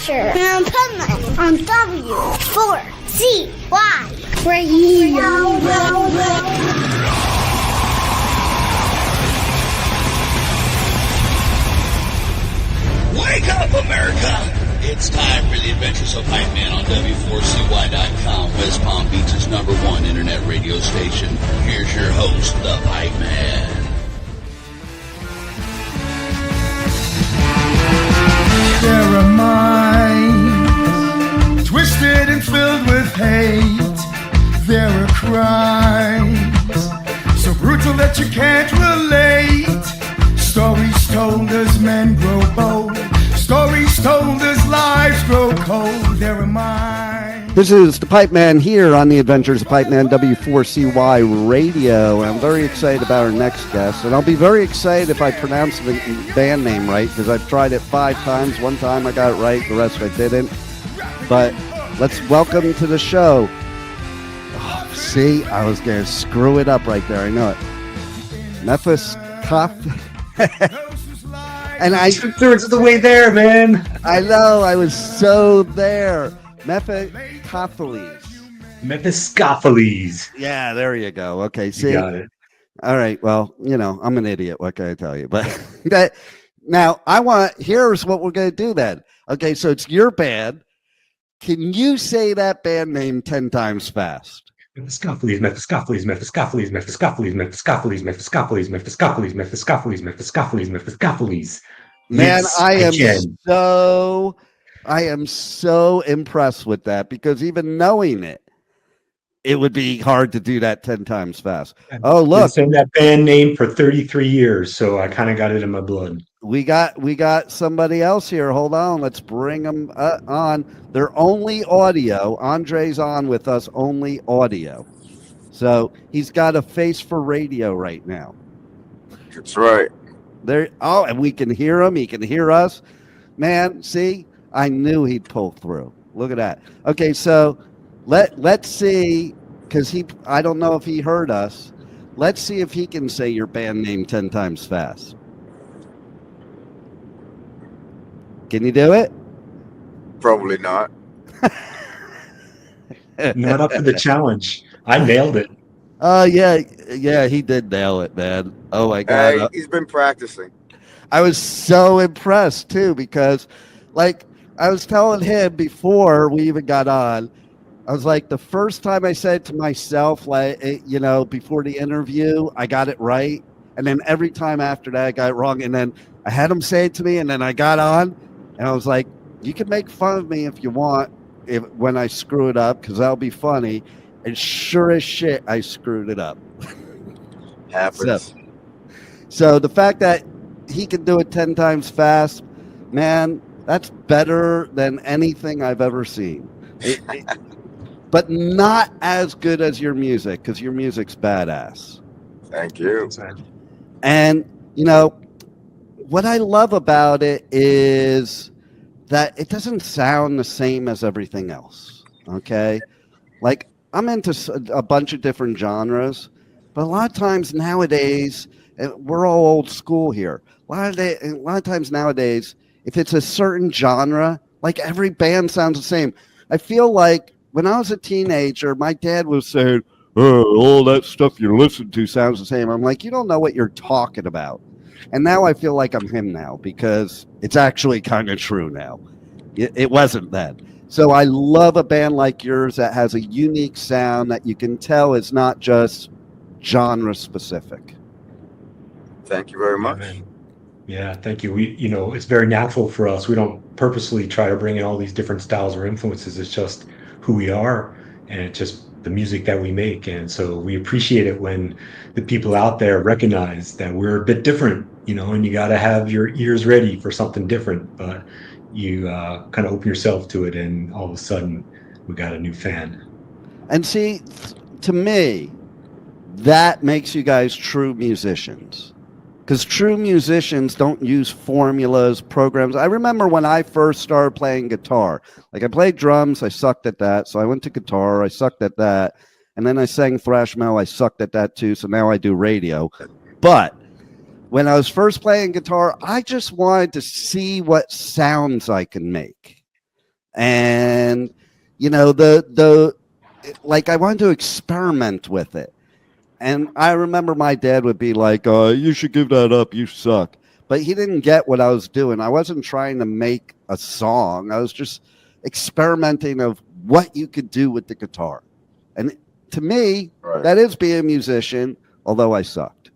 Adventure of Pipeman on W4CY Radio. Wake up, America! It's time for the Adventures of Pipeman on W4CY.com, West Palm Beach's #1 internet radio station. Here's your host, the Pipeman. There are minds twisted and filled with hate. There are crimes so brutal that you can't relate. Stories told as men grow bold. Stories told as lives grow cold. There are minds. This is the Pipeman here on the Adventures of Pipeman W4CY Radio. I'm very excited about our next guest, and I'll be very excited if I pronounce the band name right, because I've tried it 5 times. One time I got it right, the rest I didn't. But let's welcome to the show. Oh, see, I was going to screw it up right there. I know it. Mephiskapheles. And I 2/3 of the way there, man. I know, I was so there. Mephiskapheles. Yeah, there you go. Okay, see. You got it. All right. Well, you know, I'm an idiot. What can I tell you? But now here's what we're going to do then. Okay, so it's your band. Can you say that band name 10 times fast? Mephiskapheles, Mephiskapheles, Mephiskapheles, Mephiskapheles, Mephiskapheles, Mephiskapheles, Mephiskapheles, Mephiskapheles, Mephiskapheles, Mephiskapheles. Man, I am so impressed with that, because even knowing it would be hard to do that 10 times fast. Oh, look. I've been saying that band name for 33 years, so I kind of got it in my blood. We got somebody else here. Hold on. Let's bring them on. They're only audio. Andre's on with us, only audio. So he's got a face for radio right now. That's right. And we can hear him. He can hear us. Man, see? I knew he'd pull through. Look at that. Okay, so let's see, because I don't know if he heard us. Let's see if he can say your band name 10 times fast. Can you do it? Probably not. Not up to the challenge. I nailed it. Oh, yeah, he did nail it, man. Oh, my God. Hey, he's been practicing. I was so impressed, too, because, like, I was telling him before we even got on, I was like, the first time I said it to myself, like, you know, before the interview, I got it right. And then every time after that, I got it wrong. And then I had him say it to me, and then I got on, and I was like, you can make fun of me if you want when I screw it up, because that'll be funny. And sure as shit, I screwed it up. Happens. So the fact that he can do it 10 times fast, man, that's better than anything I've ever seen. But not as good as your music, because your music's badass. Thank you. And, you know, what I love about it is that it doesn't sound the same as everything else, okay? Like, I'm into a bunch of different genres, but a lot of times nowadays, we're all old school here. A lot of times nowadays, if it's a certain genre, like every band sounds the same. I feel like when I was a teenager, my dad was saying, oh, all that stuff you listen to sounds the same. I'm like, you don't know what you're talking about. And now I feel like I'm him now, because it's actually kind of true now. It wasn't then. So I love a band like yours that has a unique sound that you can tell is not just genre specific. Thank you very much. Yeah, thank you. It's very natural for us. We don't purposely try to bring in all these different styles or influences. It's just who we are, and it's just the music that we make. And so we appreciate it when the people out there recognize that we're a bit different, and you got to have your ears ready for something different. But you kind of open yourself to it, and all of a sudden we got a new fan. And see, to me, that makes you guys true musicians. Because true musicians don't use formulas, programs. I remember when I first started playing guitar. Like, I played drums, I sucked at that. So I went to guitar, I sucked at that. And then I sang thrash metal, I sucked at that too. So now I do radio. But when I was first playing guitar, I just wanted to see what sounds I can make. And like I wanted to experiment with it. And I remember my dad would be like, you should give that up, you suck. But he didn't get what I was doing. I wasn't trying to make a song. I was just experimenting of what you could do with the guitar. And to me, that is being a musician, although I sucked.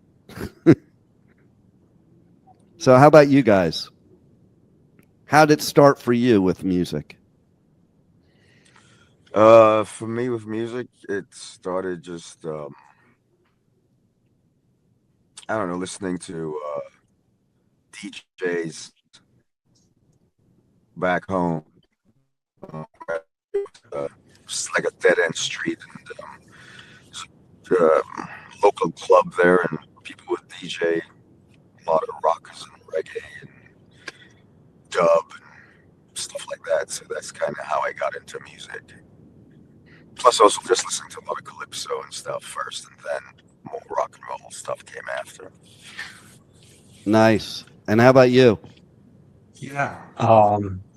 So how about you guys? How did it start for you with music? For me with music, it started just, I don't know, listening to DJs back home. It's like a dead end street, and local club there, and people would DJ a lot of rockers and reggae and dub and stuff like that. So that's kind of how I got into music. Plus, also just listening to a lot of calypso and stuff first, and then more rock and roll stuff came after. Nice. And how about you? Yeah.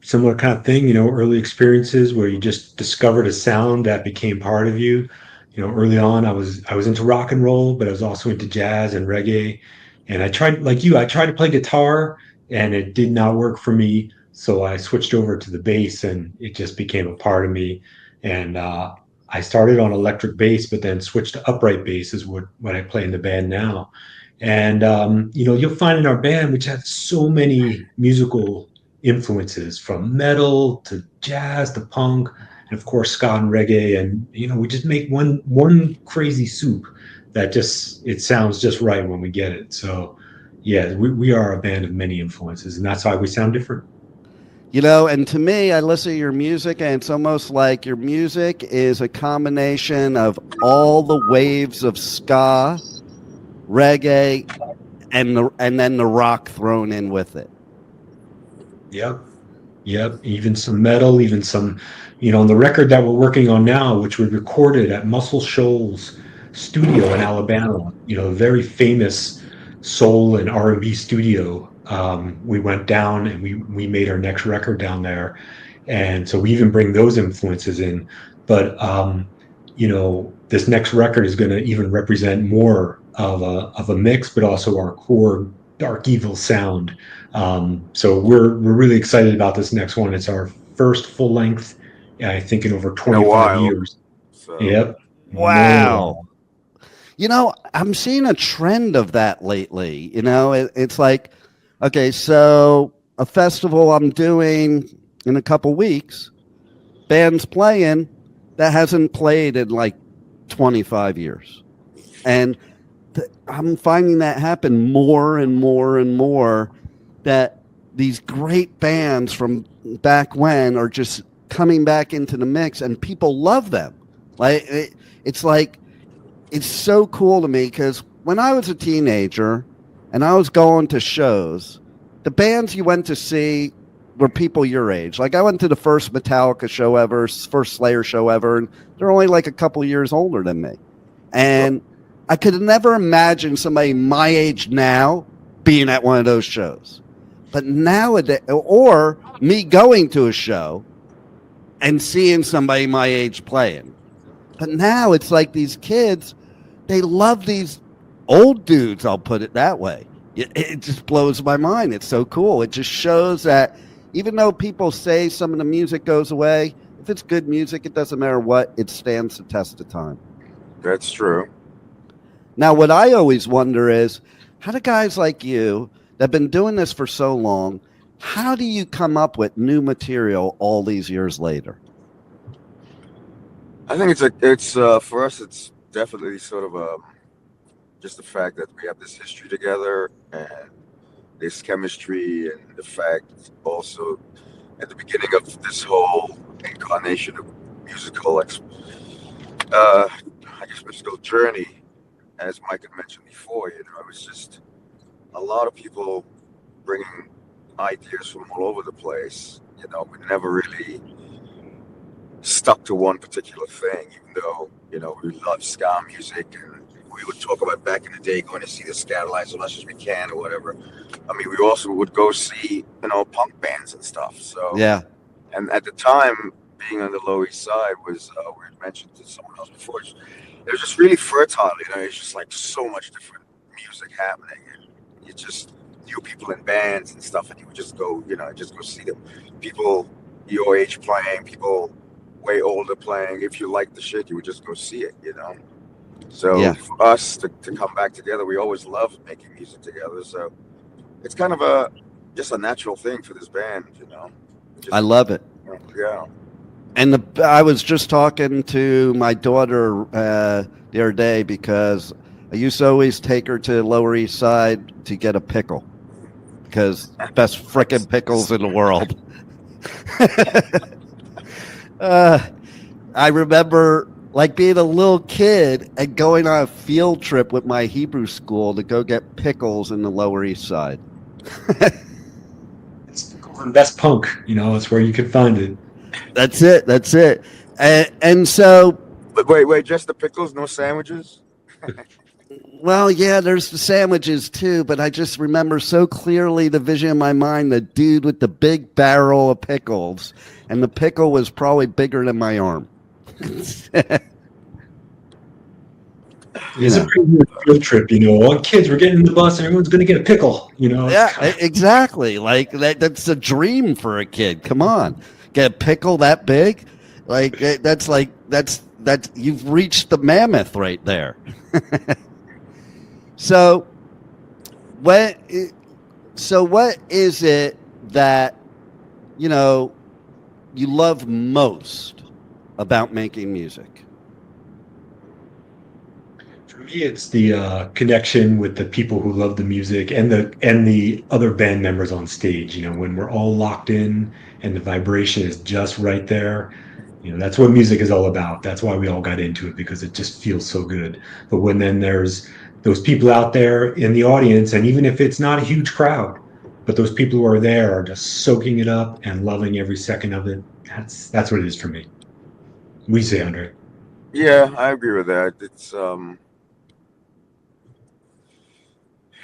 Similar kind of thing, early experiences where you just discovered a sound that became part of you. Early on, I was into rock and roll, but I was also into jazz and reggae. And I tried to play guitar, and it did not work for me. So I switched over to the bass, and it just became a part of me. And I started on electric bass, but then switched to upright bass is what I play in the band now. And, you'll find in our band, which has so many musical influences from metal to jazz to punk, and of course, ska and reggae. And, we just make one crazy soup that it sounds just right when we get it. So, yeah, we are a band of many influences, and that's why we sound different. And to me, I listen to your music, and it's almost like your music is a combination of all the waves of ska, reggae, and then the rock thrown in with it. Yep. Even some metal, even some, on the record that we're working on now, which we recorded at Muscle Shoals Studio in Alabama, a very famous soul and R&B studio. We went down and we made our next record down there. And so we even bring those influences in. But, this next record is going to even represent more of a mix, but also our core dark evil sound. So we're really excited about this next one. It's our first full length, I think, in over 25 years. So. Yep. Wow. I'm seeing a trend of that lately. It's like, okay, so a festival I'm doing in a couple weeks, band's playing that hasn't played in like 25 years. And I'm finding that happen more and more and more, that these great bands from back when are just coming back into the mix, and people love them. Like it's so cool to me, because when I was a teenager and I was going to shows, the bands you went to see were people your age. Like I went to the first Metallica show ever, first Slayer show ever, and they're only like a couple years older than me. And I could never imagine somebody my age now being at one of those shows. But nowadays, or me going to a show and seeing somebody my age playing. But now it's like these kids, they love these old dudes, I'll put it that way. It just blows my mind. It's so cool. It just shows that even though people say some of the music goes away, if it's good music, it doesn't matter what, it stands the test of time. That's true. Now, what I always wonder is, how do guys like you that have been doing this for so long, how do you come up with new material all these years later? I think it's for us, it's definitely sort of just the fact that we have this history together and this chemistry, and the fact also at the beginning of this whole incarnation of musical, musical journey, as Mike had mentioned before, it was just a lot of people bringing ideas from all over the place. We never really stuck to one particular thing, even though, we love ska music, and we would talk about back in the day going to see the Scatterlights as much as we can or whatever. I mean, we also would go see, punk bands and stuff. So yeah, And at the time, being on the Lower East Side was, we had mentioned to someone else before, it was just really fertile. It's just like so much different music happening, and you just knew people in bands and stuff, and you would just go, just go see them. People your age playing, people way older playing. If you liked the shit, you would just go see it. So for us to come back together, we always loved making music together. So it's kind of just a natural thing for this band, I love it. Yeah. And I was just talking to my daughter the other day because I used to always take her to the Lower East Side to get a pickle because best frickin' pickles in the world. I remember like being a little kid and going on a field trip with my Hebrew school to go get pickles in the Lower East Side. It's the best punk, it's where you can find it. That's it. And so... But wait, just the pickles, no sandwiches? Well, yeah, there's the sandwiches too, but I just remember so clearly the vision in my mind, the dude with the big barrel of pickles, and the pickle was probably bigger than my arm. It's a pretty weird field trip, all kids were getting in the bus and everyone's going to get a pickle, Yeah, exactly. Like that's a dream for a kid. Come on. Get a pickle that big? That's you've reached the mammoth right there. So what is it that you love most about making music? For me, it's the connection with the people who love the music and the other band members on stage. When we're all locked in and the vibration is just right there. That's what music is all about. That's why we all got into it, because it just feels so good. But when then there's those people out there in the audience, and even if it's not a huge crowd, but those people who are there are just soaking it up and loving every second of it. That's what it is for me. We say, Andre. Yeah, I agree with that. It's I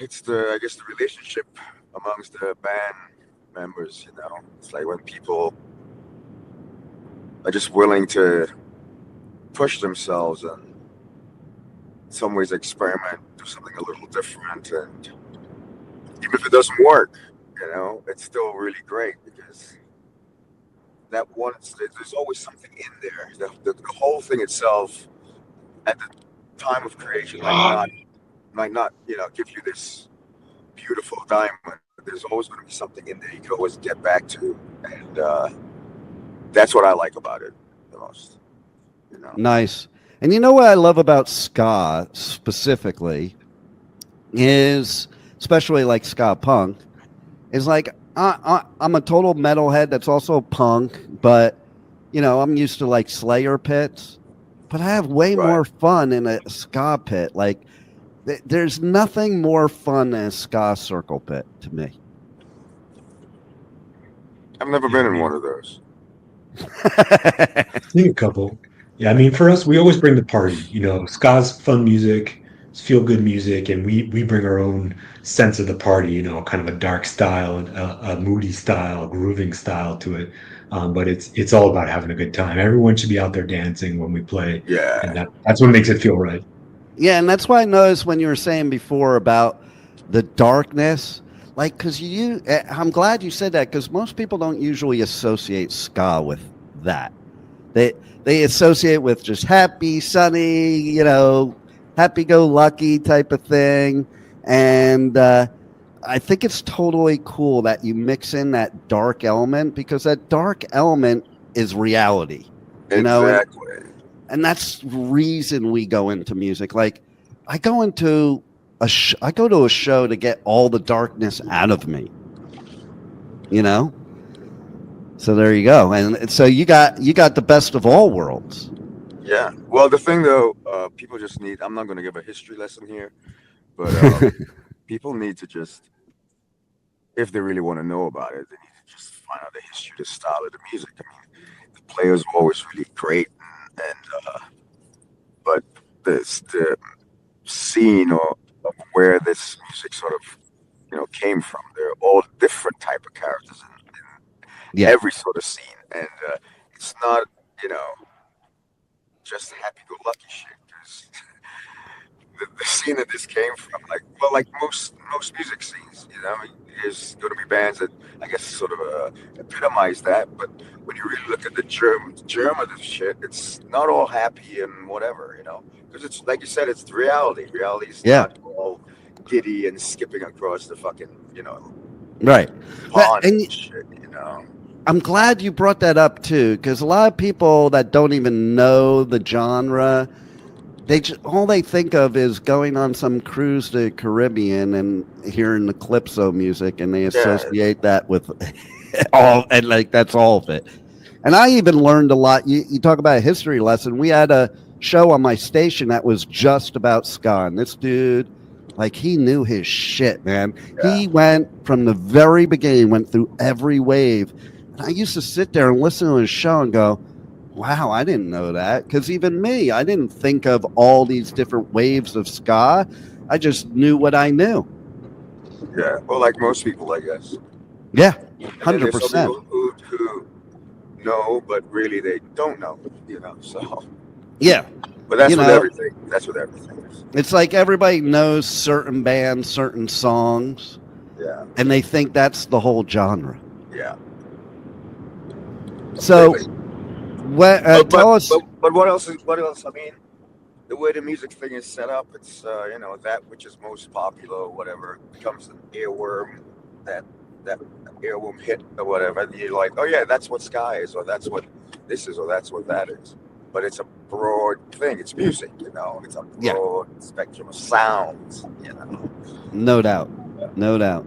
guess the relationship amongst the band members. It's like when people are just willing to push themselves and in some ways experiment, do something a little different, and even if it doesn't work, it's still really great because there's always something in there. The whole thing itself at the time of creation might not give you this beautiful diamond, but there's always going to be something in there you can always get back to, and that's what I like about it the most. Nice. And what I love about ska specifically is, especially like ska punk, is like I'm a total metalhead that's also punk, but I'm used to like Slayer pits, but I have way more fun in a ska pit. Like there's nothing more fun than a ska circle pit to me. I've never been in one of those. I think a couple. Yeah, I mean, for us, we always bring the party. Ska's fun music, it's feel-good music, and we bring our own sense of the party. Kind of a dark style, a moody style, a grooving style to it. But it's all about having a good time. Everyone should be out there dancing when we play. Yeah, and that's what makes it feel right. Yeah, and that's why I noticed when you were saying before about the darkness. Like, because I'm glad you said that, because most people don't usually associate ska with that. They associate with just happy, sunny, happy-go-lucky type of thing. And I think it's totally cool that you mix in that dark element, because that dark element is reality. Exactly. And that's the reason we go into music. Like, I go to a show to get all the darkness out of me. So there you go. And so you got the best of all worlds. Yeah. Well, the thing though, people just need, I'm not going to give a history lesson here, but people need to just, if they really want to know about it, they need to just find out the history, the style of the music. I mean, the players were always really great, but the scene of where this music sort of, came from, they're all different type of characters in every sort of scene. And it's not, you know, just happy-go-lucky shit. Because the scene that this came from, like most music scenes, you know, there's going to be bands that I guess sort of epitomize that. But when you really look at the germ of this shit, it's not all happy and whatever, you know, because it's like you said, it's reality. Reality is not all giddy and skipping across the fucking, you know, right. pond and shit, you know. I'm glad you brought that up too, because a lot of people that don't even know the genre, all they think of is going on some cruise to the Caribbean and hearing the calypso music, and they associate that with all, and like that's all of it. And I even learned a lot. You talk about a history lesson. We had a show on my station that was just about ska, and this dude, like, he knew his shit, man. Yeah. He went from the very beginning, went through every wave. And I used to sit there and listen to his show and go, wow, I didn't know that. Because even me, I didn't think of all these different waves of ska. I just knew what I knew. Yeah, well, like most people, I guess. Yeah, 100%. There's some people who know, but really they don't know, you know, so. Yeah. But that's with everything. That's with everything. It's like everybody knows certain bands, certain songs. Yeah. And they think that's the whole genre. Yeah. So, tell us. But what else? I mean, the way the music thing is set up, it's you know, that which is most popular or whatever becomes an earworm, that earworm hit or whatever. And you're like, oh yeah, that's what ska is, or that's what this is, or that's what that is. But it's a broad thing. It's music, you know. It's a broad spectrum of sounds, you know. No doubt. Yeah. No doubt.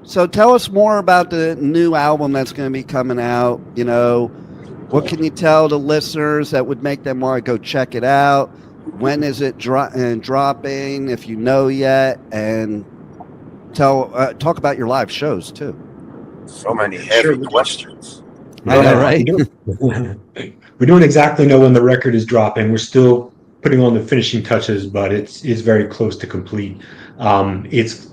So tell us more about the new album that's going to be coming out. You know, what can you tell the listeners that would make them want to go check it out? When is it dropping, if you know yet? And talk about your live shows, too. So many heavy questions. I know, right? We don't exactly know when the record is dropping. We're still putting on the finishing touches, but it's very close to complete. It's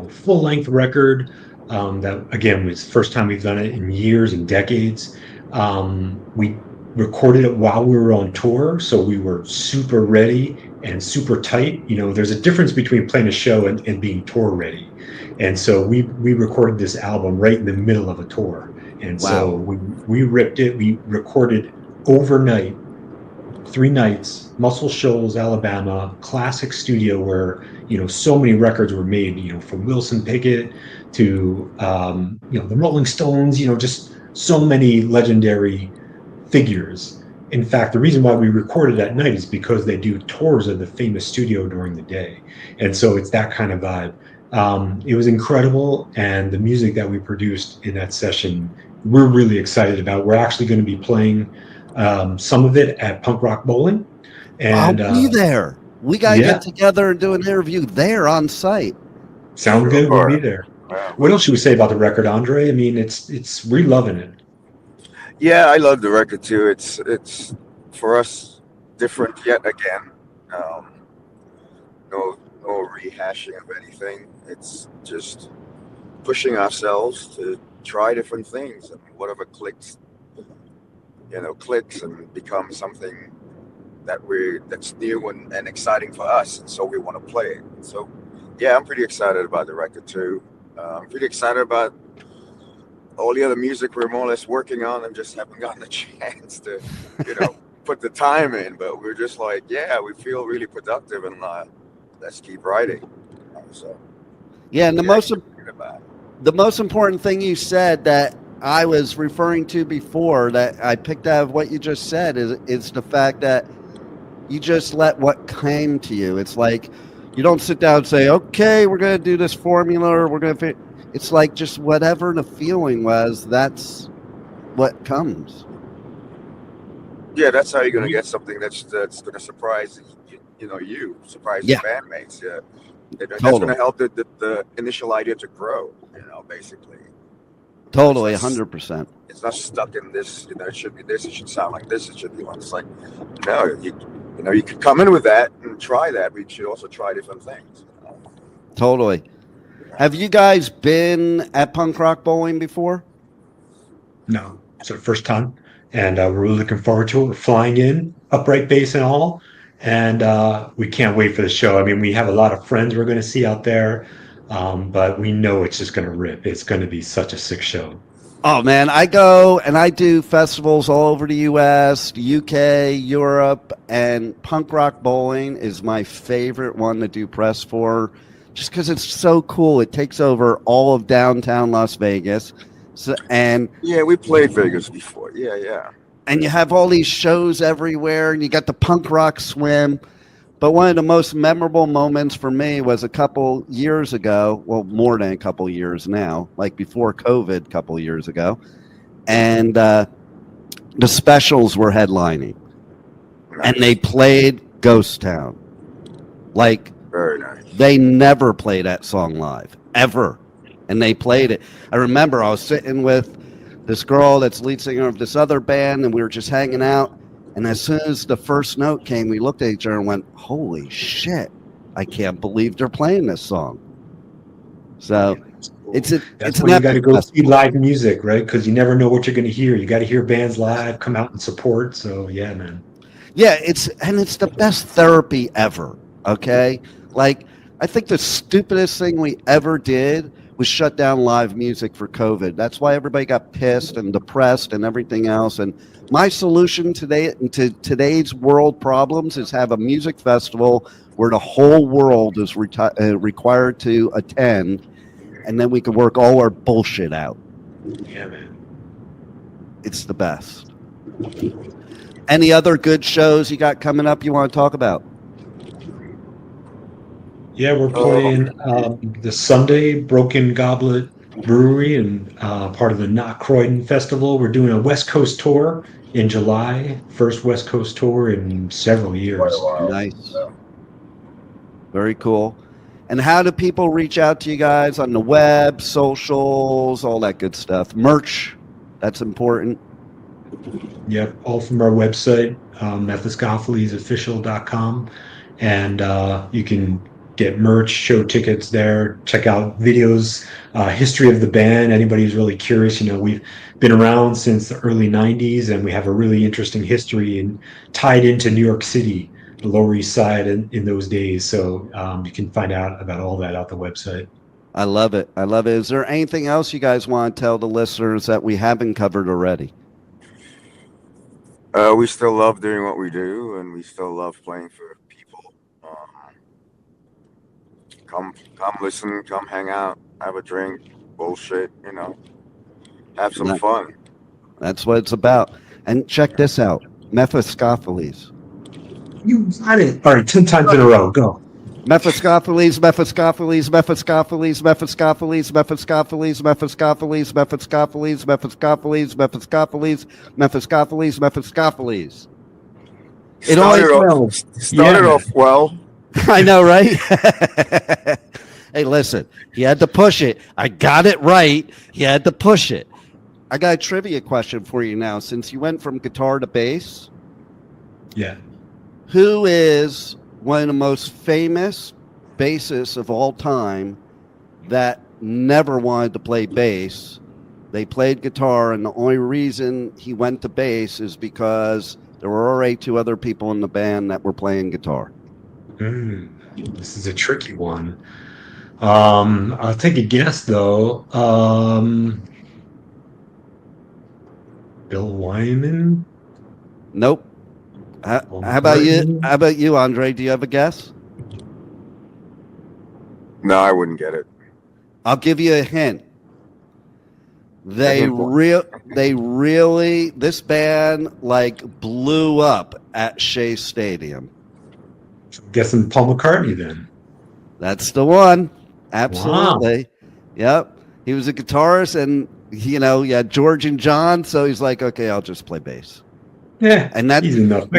full length record that, again, was the first time we've done it in years and decades. We recorded it while we were on tour, so we were super ready and super tight. You know, there's a difference between playing a show and being tour ready. And so we recorded this album right in the middle of a tour. And so we ripped it. We recorded overnight, 3 nights, Muscle Shoals, Alabama, classic studio where, you know, so many records were made, you know, from Wilson Pickett to, the Rolling Stones, you know, just so many legendary figures. In fact, the reason why we recorded at night is because they do tours of the famous studio during the day. And so it's that kind of vibe. It was incredible. And the music that we produced in that session, we're really excited about. We're actually going to be playing some of it at Punk Rock Bowling. And I'll be there. We got to get together and do an interview there on site. Sound good. We'll be there. Wow. What else should we say about the record, Andre? I mean, we're loving it. Yeah, I love the record too. It's for us different yet again. No rehashing of anything. It's just pushing ourselves to try different things, and whatever clicks and becomes something that's new and exciting for us, and so we want to play it. So yeah, I'm pretty excited about the record too. I'm pretty excited about all the other music we're more or less working on, and just haven't gotten a chance to, put the time in. But we're just like, we feel really productive, and let's keep writing. So yeah, and the most important thing you said that I was referring to before, that I picked out of what you just said, is the fact that you just let what came to you. It's like you don't sit down and say, okay, we're going to do this formula, or we're going to. It's like just whatever the feeling was, that's what comes. Yeah, that's how you're going to get something that's going to surprise surprise your bandmates. Yeah, that's going to help the initial idea to grow. Basically. Totally, 100%. It's not stuck in this. It should be this. It should sound like this. It should be like. It's like, no, you could come in with that and try that. We should also try different things. Totally. Have you guys been at Punk Rock Bowling before? No, it's our first time, and we're really looking forward to it. We're flying in, upright bass and all, and we can't wait for the show. I mean, we have a lot of friends we're going to see out there, but we know it's just going to rip. It's going to be such a sick show. Oh man, I go and I do festivals all over the U.S., the UK, Europe, and Punk Rock Bowling is my favorite one to do press for, just because it's so cool. It takes over all of downtown Las Vegas, Yeah, we played Vegas before. Yeah. and you have all these shows everywhere, and you got the Punk Rock Swim. But one of the most memorable moments for me was a couple years ago, well, more than a couple years now, like before COVID a couple years ago. And the Specials were headlining. And they played Ghost Town. Like, Very nice. they never play that song live, ever. And they played it. I remember I was sitting with this girl that's lead singer of this other band, and we were just hanging out. And as soon as the first note came, we looked at each other and went, holy shit, I can't believe they're playing this song. So That's it's when you got to go see live music, right? Because you never know what you're going to hear. You got to hear bands live, come out and support. So yeah, man. Yeah, it's the best therapy ever, okay? Like, I think the stupidest thing we ever did was shut down live music for COVID. That's why everybody got pissed and depressed and everything else. And my solution today to today's world problems is have a music festival where the whole world is required to attend, and then we can work all our bullshit out. Yeah, man. It's the best. Any other good shows you got coming up you want to talk about? Yeah, we're playing the Sunday Broken Goblet Brewery and part of the Not Croydon Festival. We're doing a West Coast tour in July, first West Coast tour in several years. Nice. Very cool. And how do people reach out to you guys on the web, socials, all that good stuff? Merch, that's important. Yep, all from our website, Mephiskaphelesofficial.com. And you can get merch, show tickets there, check out videos, history of the band. Anybody who's really curious, we've been around since the early 90s, and we have a really interesting history and tied into New York City, the Lower East Side in those days. So you can find out about all that out the website. I love it. I love it. Is there anything else you guys want to tell the listeners that we haven't covered already? We still love doing what we do, and we still love playing for people. Come listen, come hang out, have a drink, bullshit, have some fun. That's what it's about. And check this out, Mephiskapheles. You got it. All right, 10 times in a row. Go. Mephiskapheles, Mephiskapheles, Mephiskapheles, Mephiskapheles, Mephiskapheles, Mephiskapheles, Mephiskapheles, Mephiskapheles, Mephiskapheles, Mephiskapheles, Mephiskapheles. It always started off well. I know, right? Hey, listen, he had to push it. I got it right. He had to push it. I got a trivia question for you now. Since you went from guitar to bass, Yeah. who is one of the most famous bassists of all time that never wanted to play bass? They played guitar, and the only reason he went to bass is because there were already two other people in the band that were playing guitar. This is a tricky one. I'll take a guess, though. Bill Wyman? Nope. How about you? How about you, Andre? Do you have a guess? No, I wouldn't get it. I'll give you a hint. They really, this band blew up at Shea Stadium. I'm guessing Paul McCartney then. That's the one. Absolutely. Wow. Yep. He was a guitarist, and you had George and John, so he's like, okay, I'll just play bass. Yeah, and that's easy enough.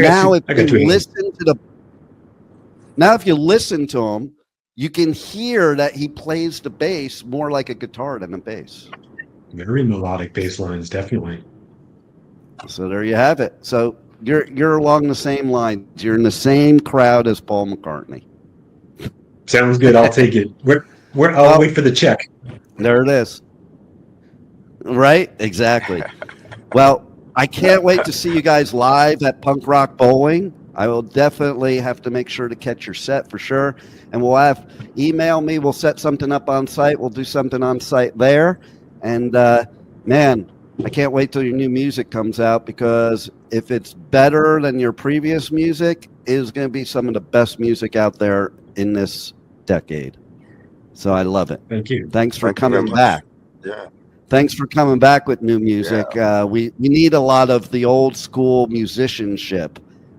Now if you listen to him, you can hear that he plays the bass more like a guitar than a bass. Very melodic bass lines, definitely. So there you have it. So you're along the same lines. You're in the same crowd as Paul McCartney. Sounds good. I'll take it. I'll wait for the check. There it is. Right? Exactly. Well, I can't wait to see you guys live at Punk Rock Bowling. I will definitely have to make sure to catch your set for sure. And we'll email me. We'll set something up on site. We'll do something on site there. And man, I can't wait till your new music comes out, because if it's better than your previous music, it is going to be some of the best music out there in this decade. So I love it. Thank you. Thanks for Thank you coming very much. back. Yeah. Thanks for coming back with new music. Yeah. We need a lot of the old school musicianship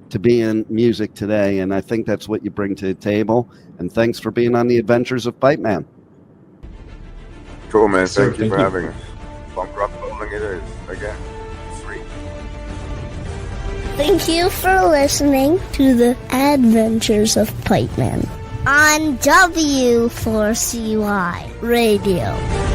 to be in music today, and I think that's what you bring to the table. And thanks for being on the Adventures of Pipeman. Cool, man. Sir, Thank you thank for you. having us. Punk Rock Bowling it is. Again, free. Thank you for listening to the Adventures of Pipeman on W4CY Radio.